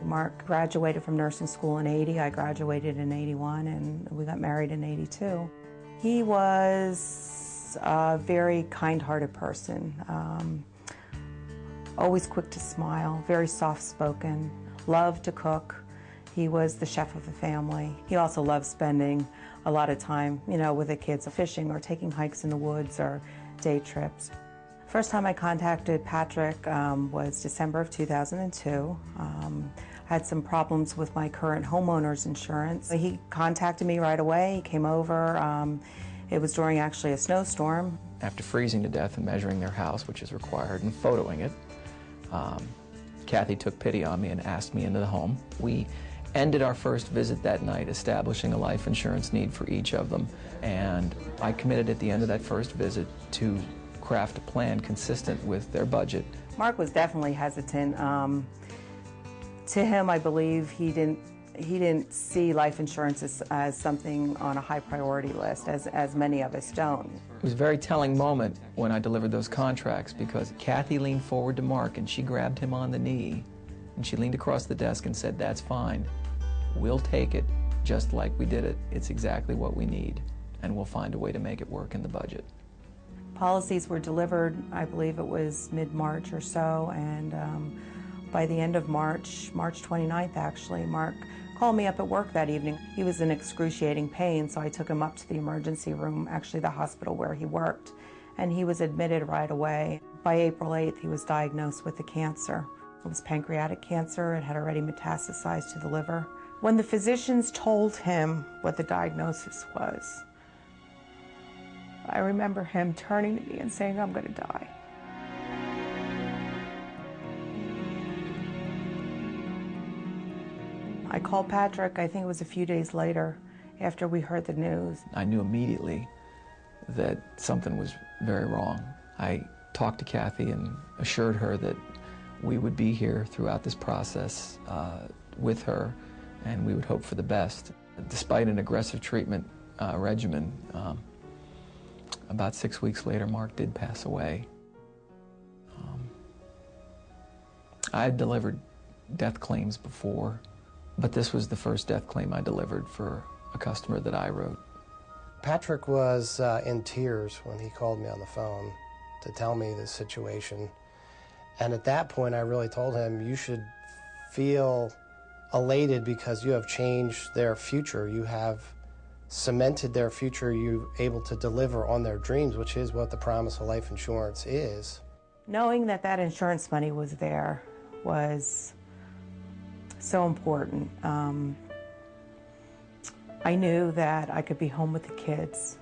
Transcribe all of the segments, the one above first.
Mark graduated from nursing school in '80. I graduated in '81, and we got married in '82. He was a very kind-hearted person, always quick to smile, very soft-spoken, loved to cook. He was the chef of the family. He also loved spending a lot of time, with the kids, fishing or taking hikes in the woods or day trips. First time I contacted Patrick was December of 2002. I had some problems with my current homeowner's insurance. He contacted me right away. He came over. It was during actually a snowstorm. After freezing to death and measuring their house, which is required, and photoing it, Kathy took pity on me and asked me into the home. We ended our first visit that night establishing a life insurance need for each of them, and I committed at the end of that first visit to craft a plan consistent with their budget. Mark was definitely hesitant. To him, I believe he didn't see life insurance as something on a high priority list, as many of us don't. It was a very telling moment when I delivered those contracts, because Kathy leaned forward to Mark and she grabbed him on the knee and she leaned across the desk and said, "That's fine. We'll take it just like we did it. It's exactly what we need, and we'll find a way to make it work in the budget." Policies were delivered, I believe it was mid-March or so, and by the end of March 29th actually, Mark called me up at work that evening. He was in excruciating pain, so I took him up to the emergency room, actually the hospital where he worked, and he was admitted right away. By April 8th, he was diagnosed with a cancer. It was pancreatic cancer. It had already metastasized to the liver. When the physicians told him what the diagnosis was, I remember him turning to me and saying, "I'm going to die." I called Patrick, I think it was a few days later, after we heard the news. I knew immediately that something was very wrong. I talked to Kathy and assured her that we would be here throughout this process with her, and we would hope for the best. Despite an aggressive treatment regimen, about 6 weeks later, Mark did pass away. I had delivered death claims before, but this was the first death claim I delivered for a customer that I wrote. Patrick was in tears when he called me on the phone to tell me the situation. And at that point, I really told him, you should feel elated because you have changed their future. You have cemented their future. You're able to deliver on their dreams, which is what the promise of life insurance is. Knowing that that insurance money was there was so important. I knew that I could be home with the kids,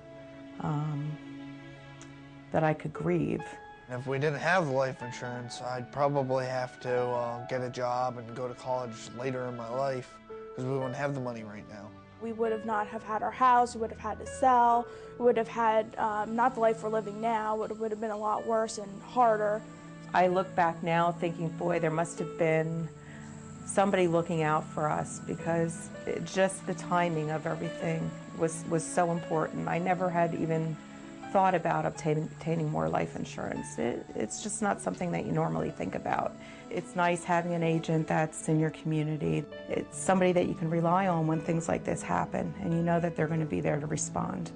that I could grieve. If we didn't have life insurance, I'd probably have to get a job and go to college later in my life, because we wouldn't have the money right now. We would not have had our house, we would have had to sell, we would have had not the life we're living now, it would have been a lot worse and harder. I look back now thinking, boy, there must have been somebody looking out for us, because just the timing of everything was so important. I never had even thought about obtaining more life insurance. It's just not something that you normally think about. It's nice having an agent that's in your community. It's somebody that you can rely on when things like this happen, and you know that they're going to be there to respond.